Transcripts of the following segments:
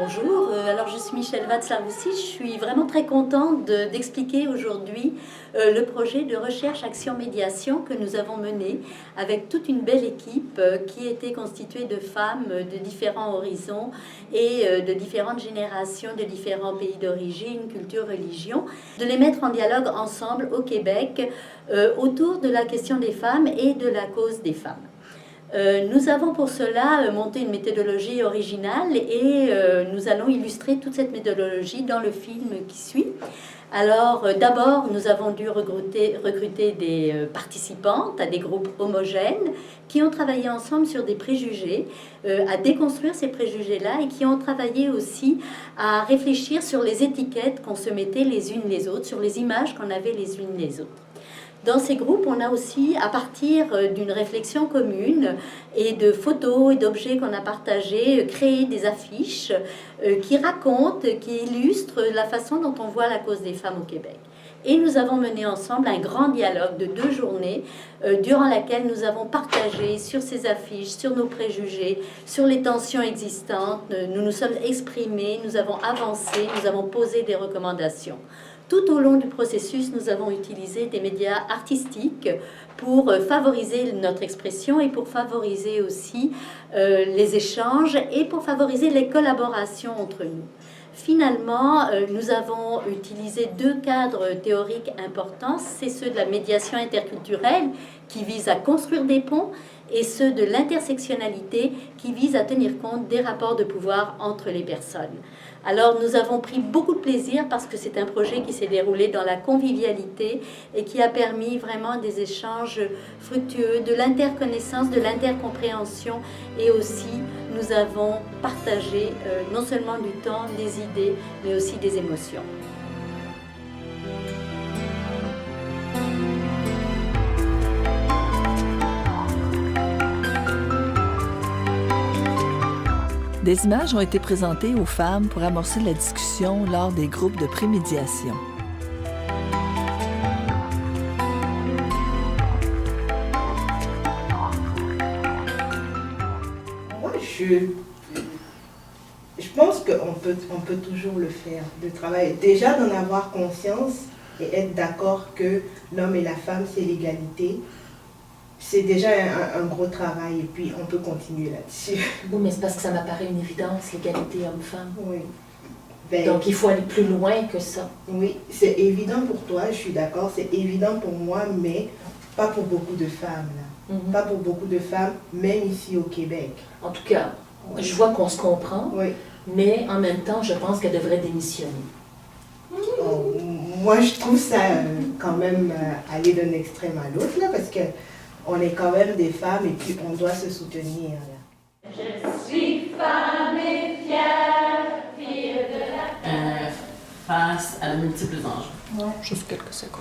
Bonjour, alors je suis Michèle Watzlawick, je suis vraiment très contente d'expliquer aujourd'hui le projet de recherche action médiation que nous avons mené avec toute une belle équipe qui était constituée de femmes de différents horizons et de différentes générations, de différents pays d'origine, culture, religion, de les mettre en dialogue ensemble au Québec autour de la question des femmes et de la cause des femmes. Nous avons pour cela monté une méthodologie originale et nous allons illustrer toute cette méthodologie dans le film qui suit. Alors d'abord, nous avons dû recruter des participantes à des groupes homogènes qui ont travaillé ensemble sur des préjugés, à déconstruire ces préjugés-là et qui ont travaillé aussi à réfléchir sur les étiquettes qu'on se mettait les unes les autres, sur les images qu'on avait les unes les autres. Dans ces groupes, on a aussi, à partir d'une réflexion commune et de photos et d'objets qu'on a partagés, créé des affiches qui racontent, qui illustrent la façon dont on voit la cause des femmes au Québec. Et nous avons mené ensemble un grand dialogue de 2 journées durant laquelle nous avons partagé sur ces affiches, sur nos préjugés, sur les tensions existantes. Nous nous sommes exprimés, nous avons avancé, nous avons posé des recommandations. Tout au long du processus, nous avons utilisé des médias artistiques pour favoriser notre expression et pour favoriser aussi les échanges et pour favoriser les collaborations entre nous. Finalement, nous avons utilisé 2 cadres théoriques importants, c'est ceux de la médiation interculturelle qui vise à construire des ponts et ceux de l'intersectionnalité qui vise à tenir compte des rapports de pouvoir entre les personnes. Alors nous avons pris beaucoup de plaisir parce que c'est un projet qui s'est déroulé dans la convivialité et qui a permis vraiment des échanges fructueux, de l'interconnaissance, de l'intercompréhension et aussi nous avons partagé non seulement du temps, des idées, mais aussi des émotions. Des images ont été présentées aux femmes pour amorcer la discussion lors des groupes de prémédiation. Moi, je pense qu'on peut toujours le faire, de travailler. Déjà d'en avoir conscience et être d'accord que l'homme et la femme, c'est l'égalité. C'est déjà un gros travail et puis on peut continuer là-dessus. Oui, mais c'est parce que ça m'apparaît une évidence, l'égalité homme-femme. Oui. Donc il faut aller plus loin que ça. Oui, c'est évident pour toi, je suis d'accord, c'est évident pour moi, mais pas pour beaucoup de femmes. Là. Pas pour beaucoup de femmes, même ici au Québec. En tout cas, je vois qu'on se comprend, mais en même temps, je pense qu'elle devrait démissionner. Oh, moi, je trouve ça quand même aller d'un extrême à l'autre, là, parce que on est quand même des femmes et puis on doit se soutenir. Là. Je suis femme et fière, fille de la face à de multiples enjeux. Ouais. Juste quelques secondes.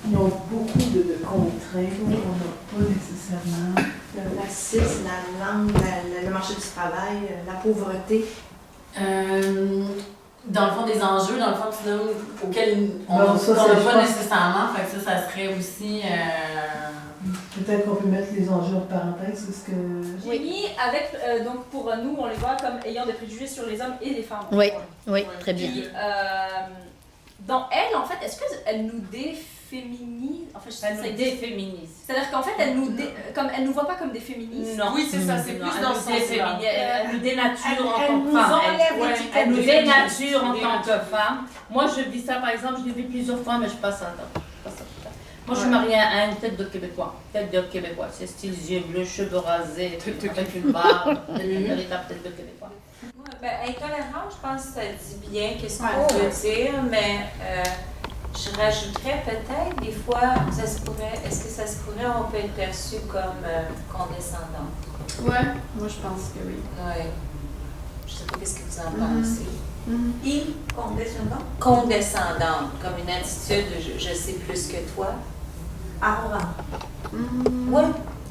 Ils ont beaucoup de contraintes, on n'a pas nécessairement. Le racisme, la langue, le marché du travail, la pauvreté. Dans le fond, des enjeux, dans le fond, auxquels on Bon, ne ça, pas nécessairement, fait que ça serait aussi... Peut-être qu'on peut mettre les enjeux en parenthèse, parce que... J'ai mis avec, donc pour nous, on les voit comme ayant des préjugés sur les hommes et les femmes. Oui, oui, très bien. Puis, dans elle, en fait, est-ce qu'elle nous déféminise? En fait, elle nous déféminise. C'est-à-dire qu'en fait, elle nous voit pas comme des féministes. Non. Oui, c'est ça, c'est plus dans ce sens-là. Elle nous dénature en tant Elle que nous femme. enlève Elle nous dénature en tant que femme. Moi, je vis ça, par exemple, je l'ai vu plusieurs fois, mais je passe à temps. Moi, je suis mariée à une tête de Québécois. Tête de Québécois. C'est style yeux bleus, cheveux rasés, avec une barbe. Une véritable tête de Québécois. Ben, intolérant, je pense que ça dit bien qu'est-ce qu'on veut dire, mais je rajouterais peut-être des fois, est-ce que ça se pourrait, on peut être perçu comme condescendant? Ouais, moi je pense que oui. Oui. Je sais pas qu'est-ce que vous en pensez. Condescendant. Condescendante, comme une attitude je sais plus que toi. Arrogant. Oui,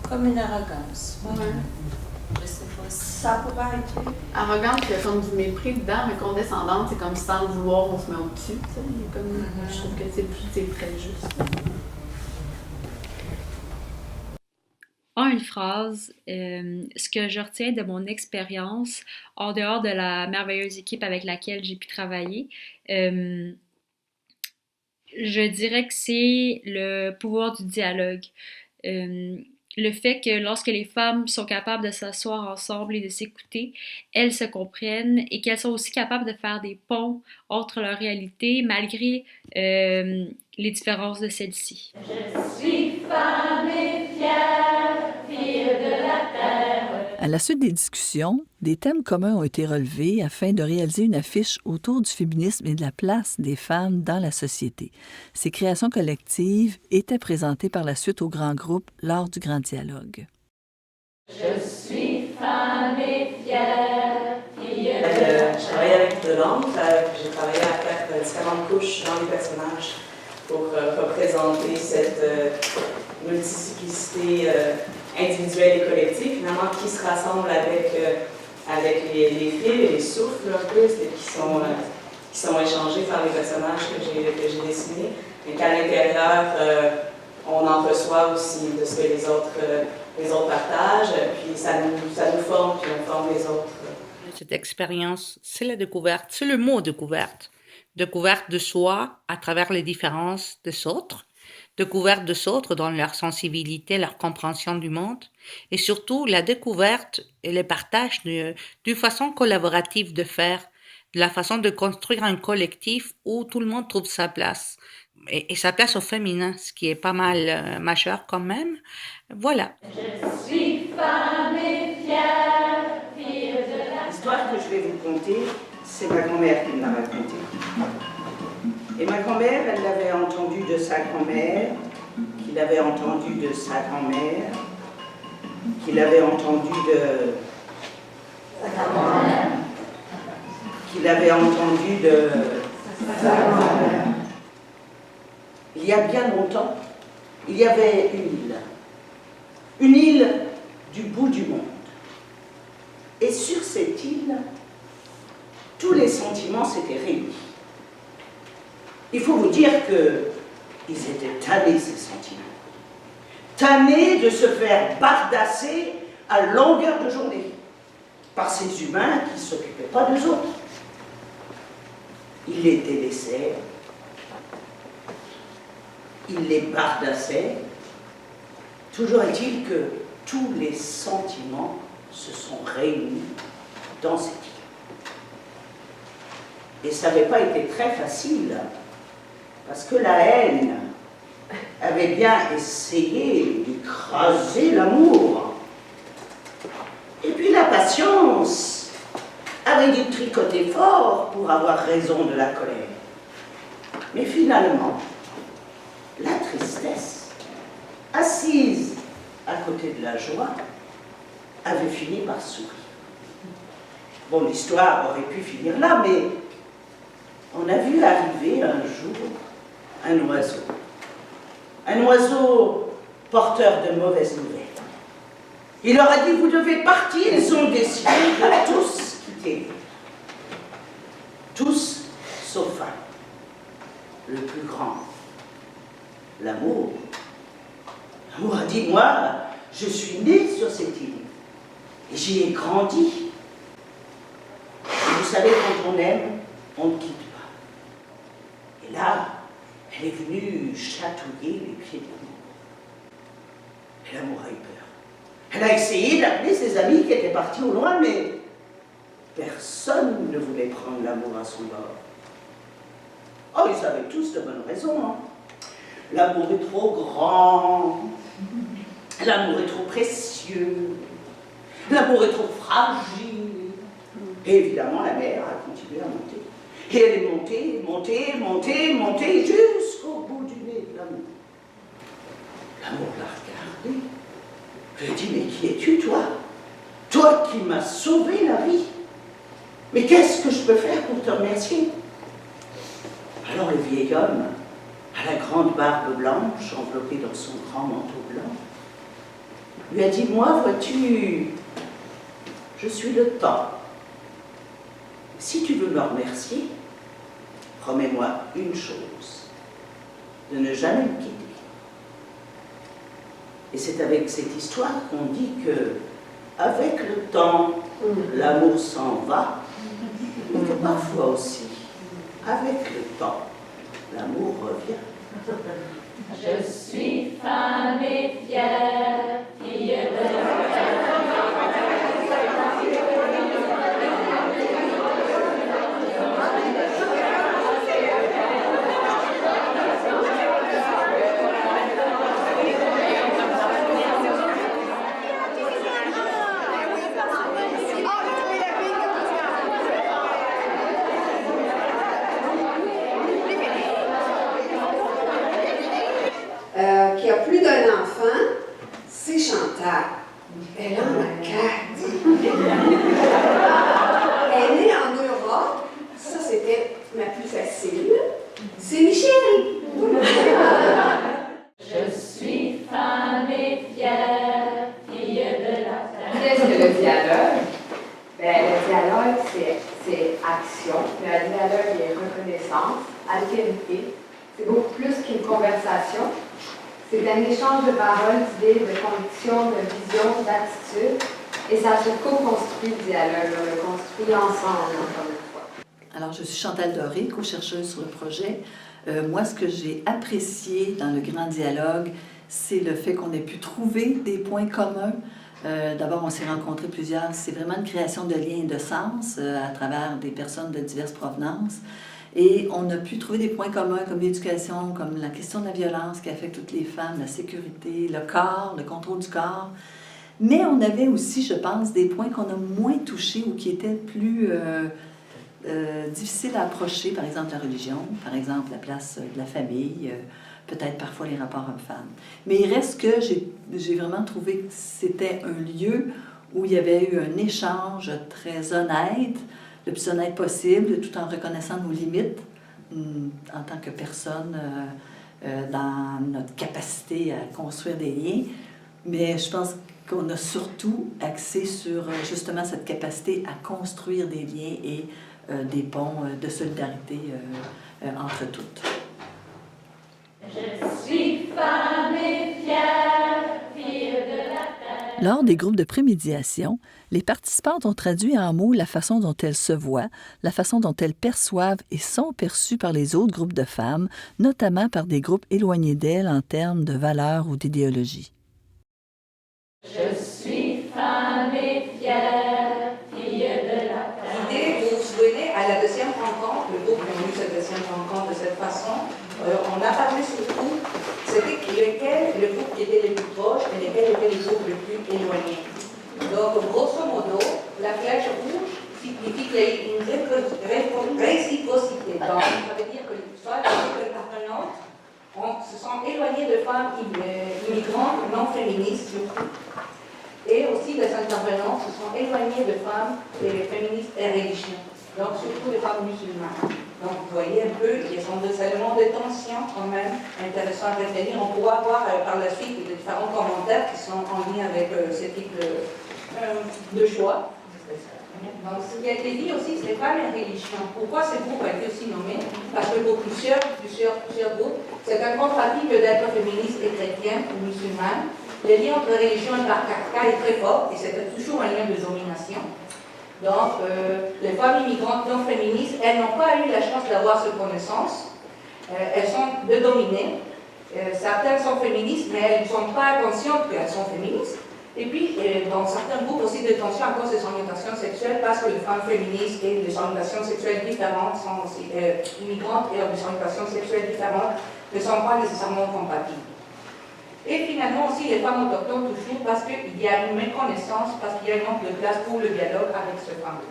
comme une arrogance. Ouais. Je sais pas si... Ça pourrait être. Arrogante, il y a comme du mépris dedans, mais condescendante, c'est comme sans le vouloir, on se met au-dessus. Il y a comme, je trouve que c'est très juste. une phrase. Ce que je retiens de mon expérience, en dehors de la merveilleuse équipe avec laquelle j'ai pu travailler, je dirais que c'est le pouvoir du dialogue. Le fait que lorsque les femmes sont capables de s'asseoir ensemble et de s'écouter, elles se comprennent et qu'elles sont aussi capables de faire des ponts entre leurs réalités malgré les différences de celles-ci. Je suis femme et fière, fille de la terre. À la suite des discussions, des thèmes communs ont été relevés afin de réaliser une affiche autour du féminisme et de la place des femmes dans la société. Ces créations collectives étaient présentées par la suite au grand groupe lors du Grand Dialogue. Je suis femme et fière, fille de la terre. Je travaille avec de l'angle, j'ai travaillé à faire différentes couches dans les personnages pour représenter cette multiplicité individuelle et collective, finalement, qui se rassemble avec les fils et les souffles un peu, qui sont échangés par les personnages que j'ai dessinés, et qu'à l'intérieur, on en reçoit aussi de ce que les autres partagent, puis ça nous forme, puis on forme les autres. Cette expérience, c'est la découverte, c'est le mot découverte. Découverte de soi à travers les différences des autres, découverte des autres dans leur sensibilité, leur compréhension du monde, et surtout la découverte et le partage d'une façon collaborative de faire, de la façon de construire un collectif où tout le monde trouve sa place. Et sa place au féminin, ce qui est pas mal majeur quand même. Voilà. Je suis femme et fière, fille de la terre. L'histoire que je vais vous conter, c'est ma grand-mère qui me l'a racontée. Et ma grand-mère, elle l'avait entendue de sa grand-mère, qui l'avait entendue de sa grand-mère, qui l'avait entendue de sa grand-mère, qui l'avait entendue de sa grand-mère. Il y a bien longtemps, il y avait une île du bout du monde. Et sur cette île, tous les sentiments s'étaient réunis. Il faut vous dire qu'ils étaient tannés, ces sentiments. Tannés de se faire bardasser à longueur de journée par ces humains qui ne s'occupaient pas d'eux autres. Ils les délaissaient, ils les bardassaient. Toujours est-il que tous les sentiments se sont réunis dans cette île. Et ça n'avait pas été très facile, parce que la haine avait bien essayé d'écraser l'amour. Et puis la patience avait dû tricoter fort pour avoir raison de la colère. Mais finalement, la tristesse, assise à côté de la joie, avait fini par sourire. Bon, l'histoire aurait pu finir là, mais on a vu arriver un jour un oiseau. Un oiseau porteur de mauvaises nouvelles. Il leur a dit, vous devez partir. Ils ont décidé de tous quitter. Tous, sauf un, le plus grand, l'amour. L'amour a dit, moi, je suis né sur cette île. Et j'y ai grandi. Et vous savez, quand on aime, on ne quitte pas. Et là, elle est venue chatouiller les pieds de l'amour. Et l'amour a eu peur. Elle a essayé d'appeler ses amis qui étaient partis au loin, mais personne ne voulait prendre l'amour à son bord. Oh, ils avaient tous de bonnes raisons. Hein. L'amour est trop grand. L'amour est trop précieux. L'amour est trop fragile. Et évidemment, la mer a continué à monter. Et elle est montée, montée, montée, montée, jusqu'au bout du nez de l'amour. L'amour l'a regardée. Je lui ai dit, mais qui es-tu, toi? Toi qui m'as sauvé la vie. Mais qu'est-ce que je peux faire pour te remercier? Alors le vieil homme, à la grande barbe blanche, enveloppée dans son grand manteau blanc, lui a dit, moi, vois-tu, je suis le temps. Si tu veux me remercier, promets-moi une chose, de ne jamais me quitter. Et c'est avec cette histoire qu'on dit que, avec le temps, l'amour s'en va, mais que parfois aussi, avec le temps, l'amour revient. Je suis femme et fière, fille de la terre. Qui a plus d'un enfant, c'est Chantal. Elle en a 4. Elle est née en Europe. Ça, c'était ma plus facile. C'est Michel. Je suis femme et fière, fille de la terre. Qu'est-ce que le dialogue? Le dialogue, c'est action. Le dialogue est reconnaissance, altérité. C'est beaucoup plus qu'une conversation. C'est un échange de paroles, d'idées, de convictions, de visions, d'attitudes. Et ça se co-construit le dialogue. On le construit ensemble, encore une fois. Alors, je suis Chantal Doré, co-chercheuse sur le projet. Moi, ce que j'ai apprécié dans le grand dialogue, c'est le fait qu'on ait pu trouver des points communs. D'abord, on s'est rencontrés plusieurs. C'est vraiment une création de liens et de sens à travers des personnes de diverses provenances. Et on a pu trouver des points communs comme l'éducation, comme la question de la violence qui affecte toutes les femmes, la sécurité, le corps, le contrôle du corps. Mais on avait aussi, je pense, des points qu'on a moins touchés ou qui étaient plus difficiles à approcher, par exemple la religion, par exemple la place de la famille, peut-être parfois les rapports hommes-femmes. Mais il reste que j'ai vraiment trouvé que c'était un lieu où il y avait eu un échange très honnête, le plus honnête possible, tout en reconnaissant nos limites en tant que personne dans notre capacité à construire des liens. Mais je pense qu'on a surtout axé sur justement cette capacité à construire des liens et des ponts de solidarité entre toutes. Je suis femme et fière, fille de la terre. Lors des groupes de prémédiation, les participantes ont traduit en mots la façon dont elles se voient, la façon dont elles perçoivent et sont perçues par les autres groupes de femmes, notamment par des groupes éloignés d'elles en termes de valeurs ou d'idéologie. Je suis femme et fière, fille de la terre. L'idée, vous vous souvenez, à la deuxième rencontre, le groupe qui a eu cette deuxième rencontre de cette façon, on a parlé surtout, c'était le groupe qui était le plus proche et lequel était le groupe le plus éloigné. Donc, grosso modo, la flèche rouge signifie qu'il y a une réciprocité. Donc, ça veut dire que soit les intervenantes se sont éloignées de femmes immigrantes, non féministes surtout, et aussi les intervenantes se sont éloignées de femmes féministes et religieuses, donc surtout les femmes musulmanes. Donc vous voyez un peu, il y a des éléments de tension quand même intéressants à retenir. On pourra voir par la suite les différents commentaires qui sont en lien avec ce type de choix. Donc ce qui a été dit aussi, c'est femmes et religion. Pourquoi ce groupe a été aussi nommé? Parce que pour plusieurs groupes, c'est incompatible d'être féministe et chrétienne ou musulmane. Le lien entre religion et patriarcat est très fort et c'est toujours un lien de domination. Donc, les femmes immigrantes non féministes, elles n'ont pas eu la chance d'avoir cette connaissance. Elles sont dominées. Certaines sont féministes, mais elles ne sont pas conscientes qu'elles sont féministes. Et puis, dans certains groupes aussi de tension à cause des orientations sexuelles, parce que les femmes féministes et les orientations sexuelles différentes sont aussi immigrantes et des orientations sexuelles différentes ne sont pas nécessairement compatibles. Et finalement aussi les femmes autochtones toujours parce qu'il y a une méconnaissance, parce qu'il y a un manque de place pour le dialogue avec ces femmes.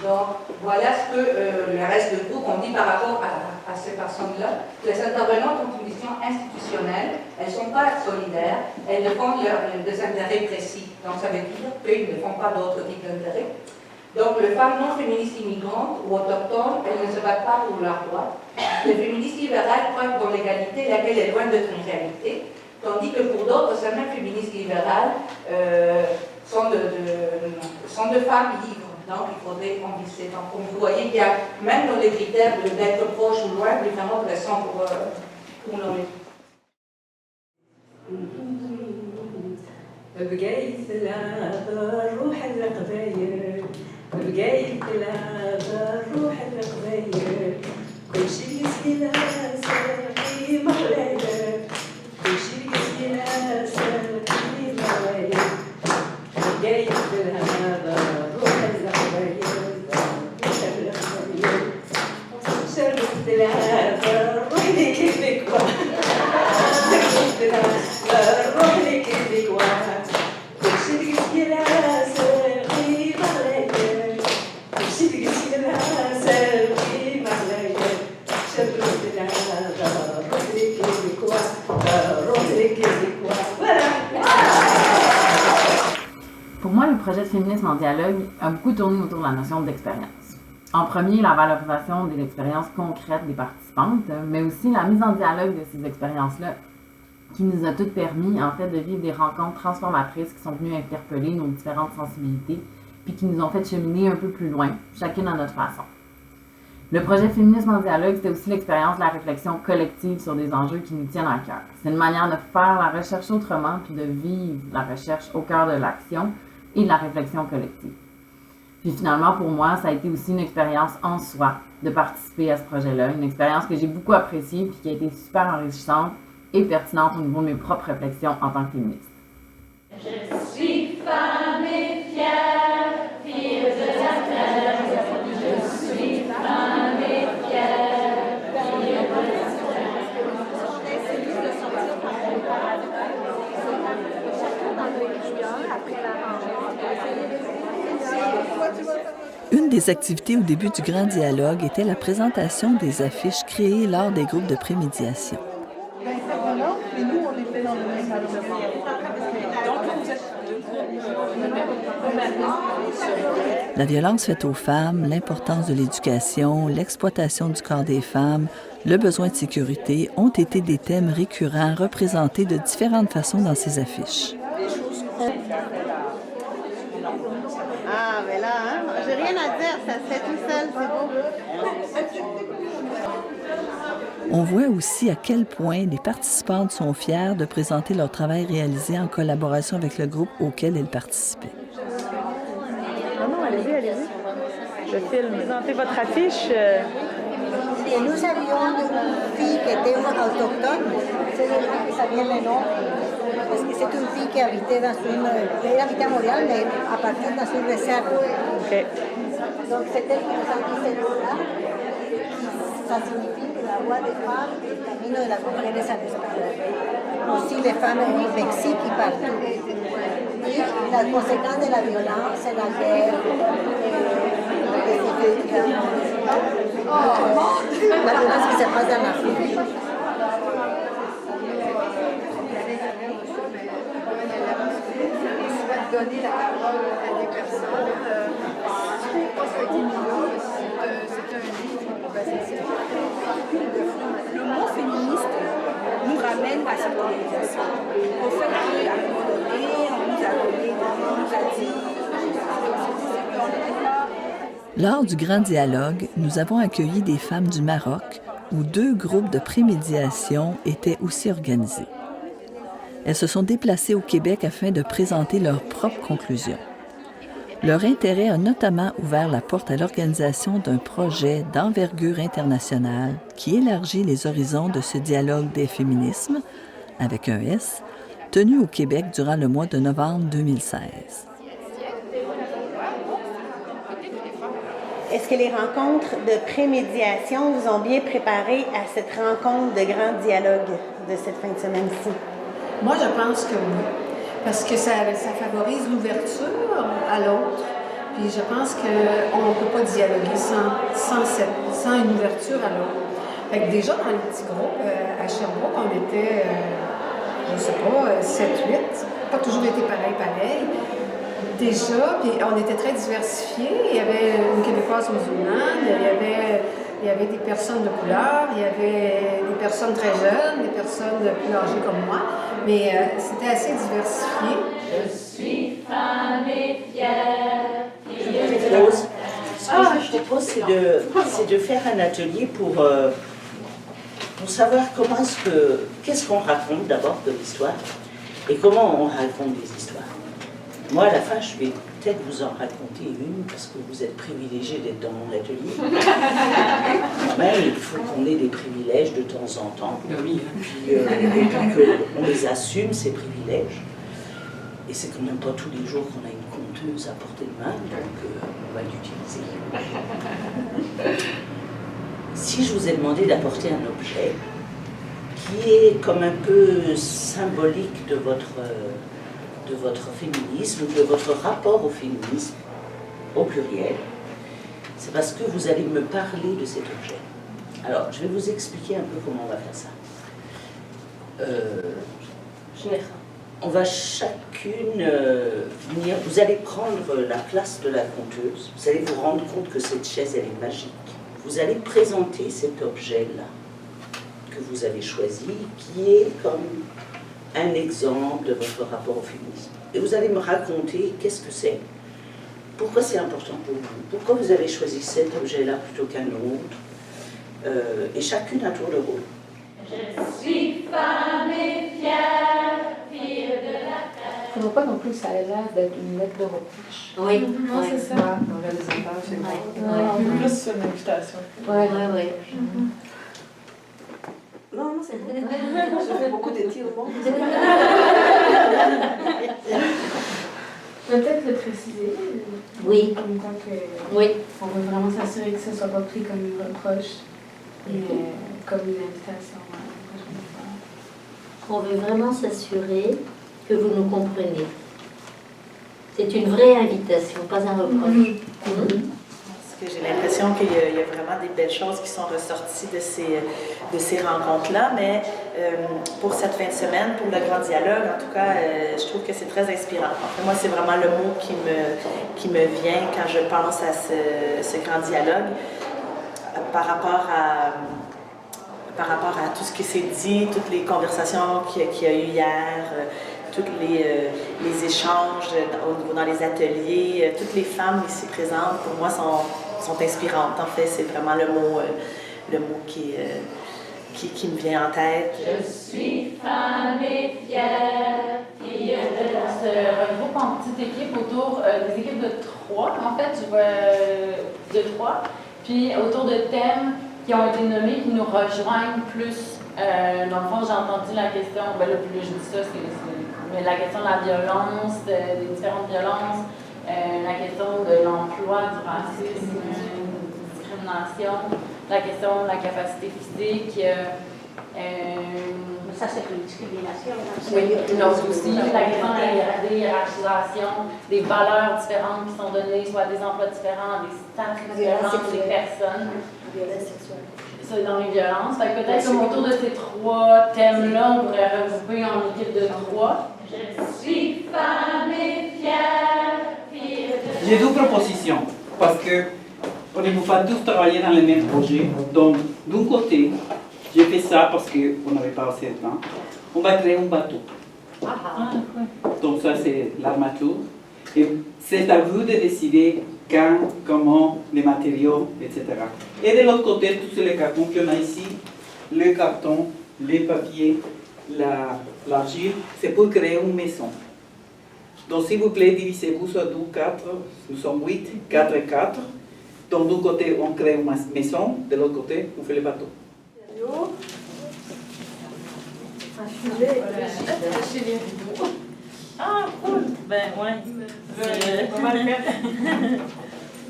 Donc voilà ce que le reste du groupe on dit par rapport à ces personnes-là. Les intervenantes ont une vision institutionnelle, elles ne sont pas solidaires, elles défendent des intérêts précis. Donc ça veut dire qu'ils ne font pas d'autres types d'intérêts. Donc les femmes non féministes immigrantes ou autochtones, elles ne se battent pas pour leurs droits. Les féministes libérales croient dans l'égalité, laquelle est loin d'être une réalité. Tandis que pour d'autres, ces mêmes féministes libérales sont de femmes libres. Donc il faudrait en visser. Donc comme vous voyez, il y a même dans les critères d'être proche ou loin, différentes raisons pour nommer. بقيت لها بروح القبايل بقيت لها بروح القبايل كل شي يسقيلها ساقي مغلايل كل شي يسقيلها ساقي مغلايل بقيت لها بروح القبايل شربت لها بروح لي كيفك شربت لها بروح لي كيفك كل شي يسقيلها ساقي مغلايل كل شي يسقيلها ساقي مغلايل شربت لها بروح لي كيفك بروح لي كيفك Pour moi, le projet de féminisme en dialogue a beaucoup tourné autour de la notion d'expérience. En premier, la valorisation des expériences concrètes des participantes, mais aussi la mise en dialogue de ces expériences-là qui nous a toutes permis, en fait, de vivre des rencontres transformatrices qui sont venues interpeller nos différentes sensibilités puis qui nous ont fait cheminer un peu plus loin, chacune à notre façon. Le projet Féminisme en dialogue, c'était aussi l'expérience de la réflexion collective sur des enjeux qui nous tiennent à cœur. C'est une manière de faire la recherche autrement puis de vivre la recherche au cœur de l'action et de la réflexion collective. Puis finalement, pour moi, ça a été aussi une expérience en soi de participer à ce projet-là, une expérience que j'ai beaucoup appréciée puis qui a été super enrichissante et pertinente au niveau de mes propres réflexions en tant que féministe. Je suis femme et fière, fille de la terre. Je suis femme et fière, fille de la terre. Une des activités au début du Grand Dialogue était la présentation des affiches créées lors des groupes de prémédiation. La violence faite aux femmes, l'importance de l'éducation, l'exploitation du corps des femmes, le besoin de sécurité ont été des thèmes récurrents représentés de différentes façons dans ces affiches. Ah, mais là, hein, j'ai rien à dire, ça se fait tout seul, c'est beau. On voit aussi à quel point les participantes sont fières de présenter leur travail réalisé en collaboration avec le groupe auquel elles participaient. Non, allez-y, allez-y. Je filme. Présentez votre affiche. Et nous avions une fille qui était autochtone, c'est le nom qui savait le nom, parce que c'est une fille qui habitait elle habitait à Montréal, mais à partir dans une réserve. Okay. Donc c'est elle qui nous a dit ce nom-là. Ça signifie que la voix des femmes est le camino de la mujeres al español. Aussi les femmes au Mexique et partout. Et la conséquence de la violence, c'est la guerre. La violence qui se passe dans l'Afrique. Je vais donner la parole à des personnes. C'est un livre, le mot féministe nous ramène à cette organisation. Au fait qu'à un moment donné, on nous a dit Lors du Grand Dialogue, nous avons accueilli des femmes du Maroc où 2 groupes de prémédiation étaient aussi organisés. Elles se sont déplacées au Québec afin de présenter leurs propres conclusions. Leur intérêt a notamment ouvert la porte à l'organisation d'un projet d'envergure internationale qui élargit les horizons de ce dialogue des féminismes, avec un S, tenu au Québec durant le mois de novembre 2016. Est-ce que les rencontres de prémédiation vous ont bien préparé à cette rencontre de grand dialogue de cette fin de semaine-ci? Moi, je pense que oui. Parce que ça favorise l'ouverture à l'autre. Puis je pense qu'on ne peut pas dialoguer sans une ouverture à l'autre. Fait que déjà, dans les petits groupes, à Sherbrooke, on était, je ne sais pas, 7-8. Pas toujours été pareil. Déjà, puis on était très diversifiés. Il y avait une Québécoise musulmane, il y avait des personnes de couleur, il y avait des personnes très jeunes, des personnes plus âgées comme moi. Mais c'était assez diversifié. Je suis femme et fière. Ce que je propose, c'est de faire un atelier pour savoir qu'est-ce qu'on raconte d'abord de l'histoire et comment on raconte des histoires. Moi, à la fin, je vais peut-être vous en raconter une, parce que vous êtes privilégiés d'être dans mon atelier. Quand même, il faut qu'on ait des privilèges de temps en temps. Oui. Puis qu'on les assume, ces privilèges. Et c'est quand même pas tous les jours qu'on a une conteuse à portée de main, donc on va l'utiliser. Si je vous ai demandé d'apporter un objet qui est comme un peu symbolique de votre féminisme, de votre rapport au féminisme, au pluriel, c'est parce que vous allez me parler de cet objet. Alors, je vais vous expliquer un peu comment on va faire ça. On va chacune venir, vous allez prendre la place de la conteuse, vous allez vous rendre compte que cette chaise, elle est magique. Vous allez présenter cet objet-là que vous avez choisi, qui est comme un exemple de votre rapport au féminisme. Et vous allez me raconter qu'est-ce que c'est, pourquoi c'est important pour vous, pourquoi vous avez choisi cet objet-là plutôt qu'un autre, et chacune à tour de rôle. Je suis femme et fière, fille de la terre. Il ne faudrait pas non plus que ça ait l'air d'être une lettre de reproche. Oui, non, c'est ça. Dans les images, c'est bon. Plus sur une invitation. Oui. Non, c'est bon. Je fais beaucoup d'étirements. Peut-être le préciser. Oui. Comme quoi que oui. On veut vraiment s'assurer que ce ne soit pas pris comme une reproche et comme une invitation à la prochaine fois. On veut vraiment s'assurer que vous nous comprenez. C'est une vraie invitation, pas un reproche. Parce que j'ai l'impression qu'il y a vraiment des belles choses qui sont ressorties de ces rencontres-là, mais pour cette fin de semaine, pour le grand dialogue, en tout cas, je trouve que c'est très inspirant. En fait, moi, c'est vraiment le mot qui me vient quand je pense à ce grand dialogue par rapport à tout ce qui s'est dit, toutes les conversations qu'il y a eu hier, tous les échanges dans les ateliers, toutes les femmes ici présentes, pour moi, sont inspirantes. En fait, c'est vraiment le mot qui me vient en tête. Je suis femme et fière, fille de la On se regroupe en petite équipe autour des équipes de 3, en fait, de 3, puis autour de thèmes qui ont été nommés, qui nous rejoignent plus. Dans le fond, j'ai entendu la question, là, plus je dis ça, mais la question de la violence, des différentes violences, la question de l'emploi, du racisme, discrimination, la question de la capacité physique. Ça, c'est une discrimination. Oui, donc aussi la question de la hiérarchisation, des valeurs différentes qui sont données, soit des emplois différents, des statuts différents des personnes. Violence sexuelle. C'est dans les violences. Fait que peut-être comme autour de ces 3 thèmes-là, on pourrait regrouper en équipe de 3. Je suis femme et fière, fille de la terre. J'ai 2 propositions, parce que on ne peut pas tous travailler dans le même projet. Donc, d'un côté, j'ai fait ça parce qu'on n'avait pas assez de temps. On va créer un bateau. Donc ça, c'est l'armature. Et c'est à vous de décider quand, comment, les matériaux, etc. Et de l'autre côté, tous les cartons qu'on a ici, le carton, les papiers, l'argile, c'est pour créer une maison. Donc s'il vous plaît, divisez-vous sur 2, 4, nous sommes 8, 4 et 4. Donc d'un côté, on crée une maison, de l'autre côté, on fait le bateau. Ah, cool! Ben, ouais. On va le faire.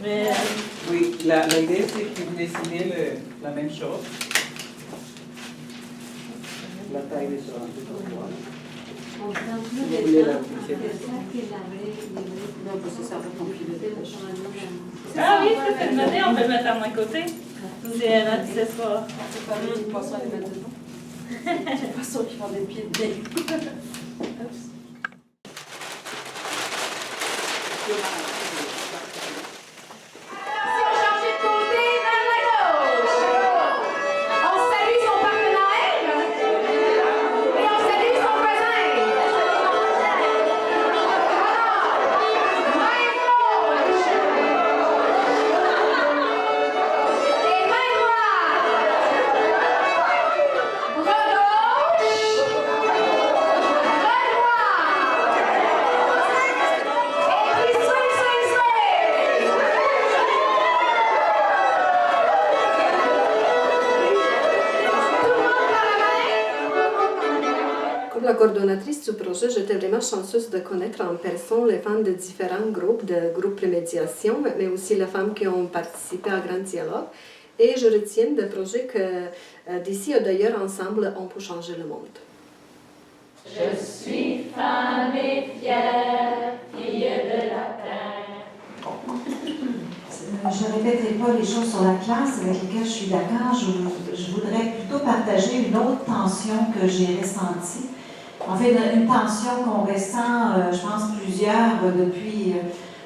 Mais... Oui, l'idée c'est que vous dessinez la même chose. La taille de sur un peu trop droit. Vous voulez la pousser. Ah oui, ça fait demander, on peut le mettre à mon côté. C'est un accessoire. C'est pas nous qui pensons à les mettre dedans. J'ai pas sûr qu'ils font des pieds de nez. coordonnatrice du projet, j'étais vraiment chanceuse de connaître en personne les femmes de différents groupes, de groupes prémédiation, mais aussi les femmes qui ont participé à Grand Dialogue. Et je retiens des projets que d'ici et d'ailleurs, ensemble, on peut changer le monde. Je suis femme et fière, fille de la terre. Je ne répéterai pas les choses sur la classe avec lesquelles je suis d'accord. Je voudrais plutôt partager une autre tension que j'ai ressentie. En fait, une tension qu'on ressent, je pense, plusieurs depuis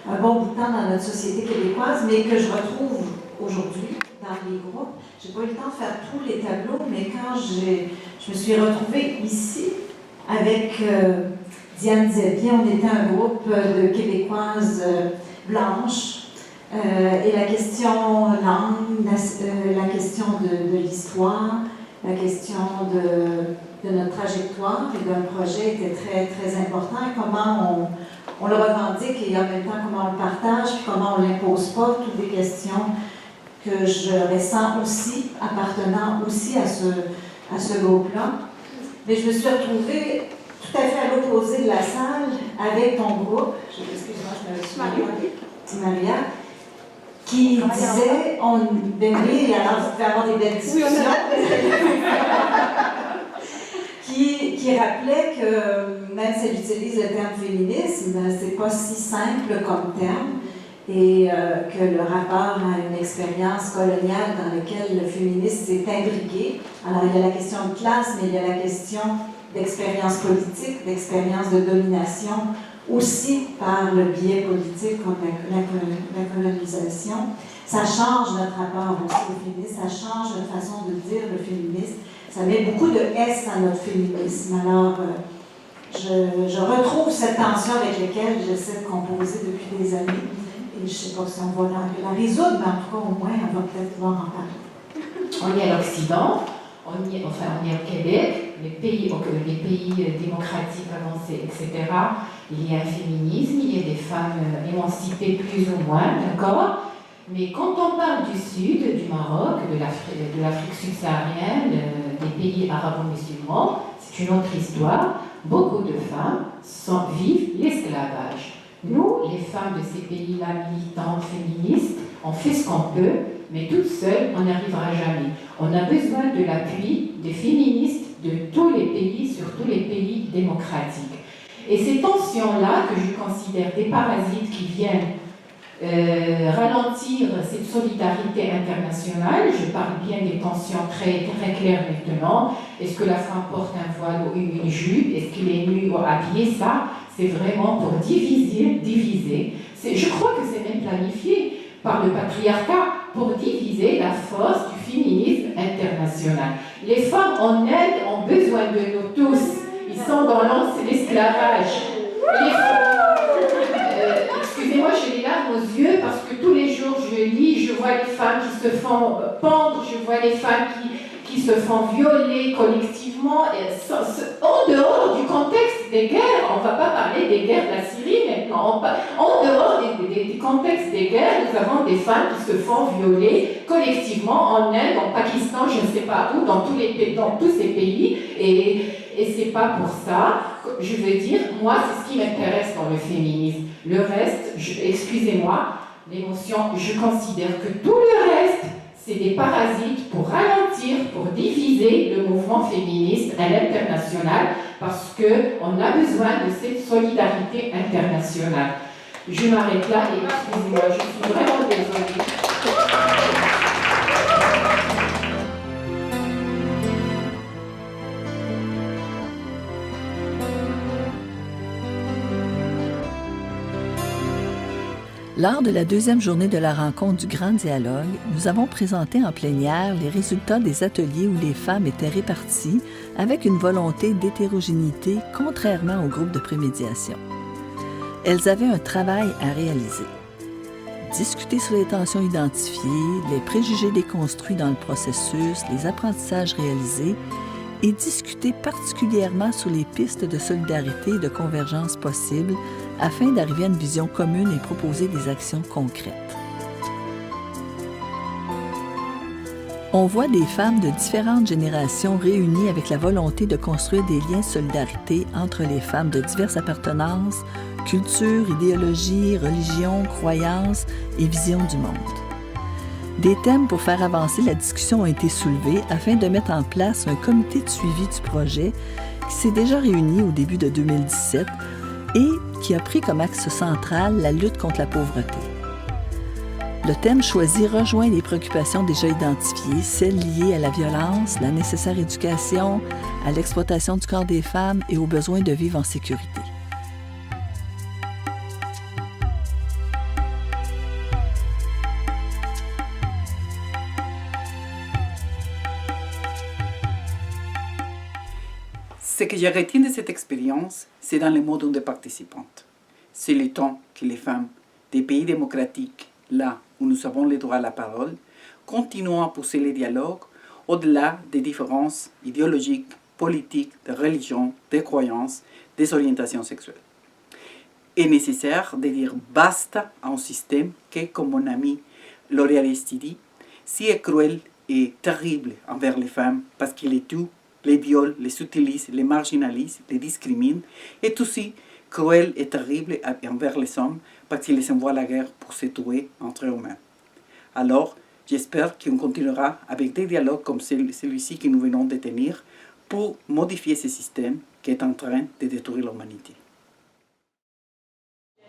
un bon bout de temps dans notre société québécoise, mais que je retrouve aujourd'hui dans les groupes. Je n'ai pas eu le temps de faire tous les tableaux, mais quand je me suis retrouvée ici avec Diane Zébi, on était un groupe de Québécoises blanches. Et la question langue, la question de l'histoire, la question de notre trajectoire et d'un projet était très, très important. Et comment on le revendique et en même temps comment on le partage, puis comment on ne l'impose pas, toutes des questions que je ressens aussi, appartenant aussi à ce groupe-là. Mais je me suis retrouvée tout à fait à l'opposé de la salle avec ton groupe. Excuse-moi, je me suis Maria, qui disait, ben oui, alors vous pouvez avoir des belles discussions, qui rappelait que même si elle utilise le terme féminisme, c'est pas si simple comme terme, et que le rapport à une expérience coloniale dans laquelle le féminisme s'est imbriqué. Alors il y a la question de classe, mais il y a la question d'expérience politique, d'expérience de domination, aussi par le biais politique comme la colonisation. Ça change notre rapport aussi au féminisme, ça change notre façon de dire le féminisme. Ça met beaucoup de S à notre féminisme. Alors, je retrouve cette tension avec laquelle j'essaie de composer depuis des années. Et je ne sais pas si on va la résoudre, mais en tout cas, au moins, on va peut-être pouvoir en parler. On est à l'Occident, on est au Québec, les pays démocratiques avancés, etc. Il y a un féminisme, il y a des femmes émancipées plus ou moins, d'accord? Mais quand on parle du Sud, du Maroc, de l'Afrique subsaharienne, des pays arabo-musulmans, c'est une autre histoire. Beaucoup de femmes vivent l'esclavage. Nous, les femmes de ces pays-là, militantes, féministes, on fait ce qu'on peut, mais toutes seules, on n'y arrivera jamais. On a besoin de l'appui des féministes de tous les pays, surtout les pays démocratiques. Et ces tensions-là, que je considère des parasites qui viennent ralentir cette solidarité internationale, je parle bien des tensions très, très claires maintenant. Est-ce que la femme porte un voile ou une jupe? Est-ce qu'elle est nue ou habillée? Ça, c'est vraiment pour diviser. Je crois que c'est même planifié par le patriarcat pour diviser la force du féminisme international. Les femmes en aide ont besoin de nous tous. Ils sont dans l'esclavage. Excusez-moi, j'ai les larmes aux yeux parce que tous les jours je lis, je vois les femmes qui se font pendre, je vois les femmes qui se font violer collectivement. En dehors du contexte des guerres, on ne va pas parler des guerres de la Syrie maintenant. En dehors du contexte des guerres, nous avons des femmes qui se font violer collectivement en Inde, en Pakistan, je ne sais pas où, dans tous ces pays. Et c'est pas pour ça, je veux dire, moi, c'est ce qui m'intéresse dans le féminisme. Le reste, excusez-moi, l'émotion, je considère que tout le reste, c'est des parasites pour ralentir, pour diviser le mouvement féministe à l'international, parce qu'on a besoin de cette solidarité internationale. Je m'arrête là et excusez-moi, je suis vraiment désolée. Lors de la deuxième journée de la rencontre du Grand Dialogue, nous avons présenté en plénière les résultats des ateliers où les femmes étaient réparties avec une volonté d'hétérogénéité contrairement au groupe de prémédiation. Elles avaient un travail à réaliser. Discuter sur les tensions identifiées, les préjugés déconstruits dans le processus, les apprentissages réalisés et discuter particulièrement sur les pistes de solidarité et de convergence possibles afin d'arriver à une vision commune et proposer des actions concrètes. On voit des femmes de différentes générations réunies avec la volonté de construire des liens de solidarité entre les femmes de diverses appartenances, cultures, idéologies, religions, croyances et visions du monde. Des thèmes pour faire avancer la discussion ont été soulevés afin de mettre en place un comité de suivi du projet qui s'est déjà réuni au début de 2017 et qui a pris comme axe central la lutte contre la pauvreté. Le thème choisi rejoint les préoccupations déjà identifiées, celles liées à la violence, la nécessaire éducation, à l'exploitation du corps des femmes et au besoin de vivre en sécurité. Ce que je retiens de cette expérience, c'est dans le mode de participantes. C'est le temps que les femmes des pays démocratiques, là où nous avons le droit à la parole, continuons à pousser les dialogues au-delà des différences idéologiques, politiques, de religion, de croyances, des orientations sexuelles. Il est nécessaire de dire basta à un système qui, comme mon ami L'Oréal dit, si est cruel et terrible envers les femmes parce qu'il les tue, les viole, les utilise, les marginalise, les discrimine, est aussi cruel et terrible envers les hommes parce qu'il les envoie à la guerre pour se tuer entre eux-mêmes. Alors, j'espère qu'on continuera avec des dialogues comme celui-ci que nous venons de tenir pour modifier ce système qui est en train de détruire l'humanité.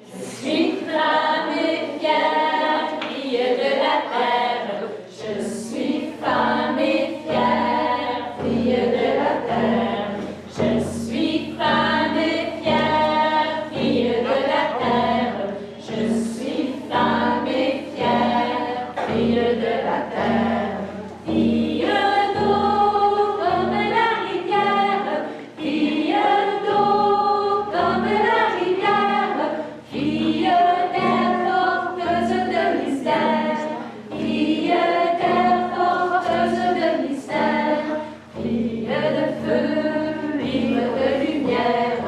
Je suis femme et fière, fille de la terre. Je suis femme et fière, fille de la terre. Je suis femme et fière, fille de la terre. Je suis femme et fière, fille de la terre. Fille d'eau comme la rivière, fille d'eau comme la rivière, fille terre porteuse de mystère, fille terre porteuse de mystère, fille de feu, fille de lumière,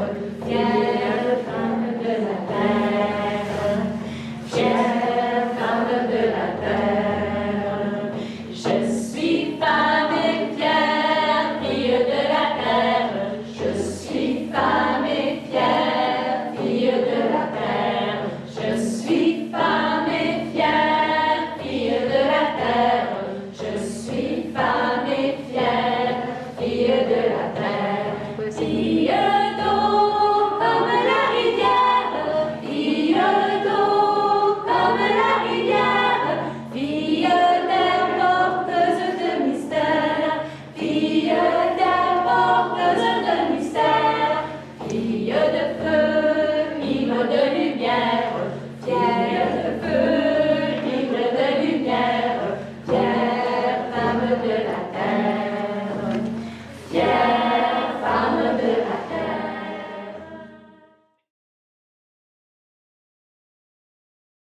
fière femme de la terre, fière femme de la terre. Je suis femme et fière, fille de la terre. Je suis femme et fière, fille de la terre. Je suis femme et fière, fille de la terre. Je suis femme et fière, fille de la terre. Fille d'eau comme la rivière, fille d'eau comme la rivière, fille terre porteuse de mystère, fille terre porteuse de mystère, fille de feu, ivre de lumière, fière de feu, ivre de lumière, fière femme de la terre.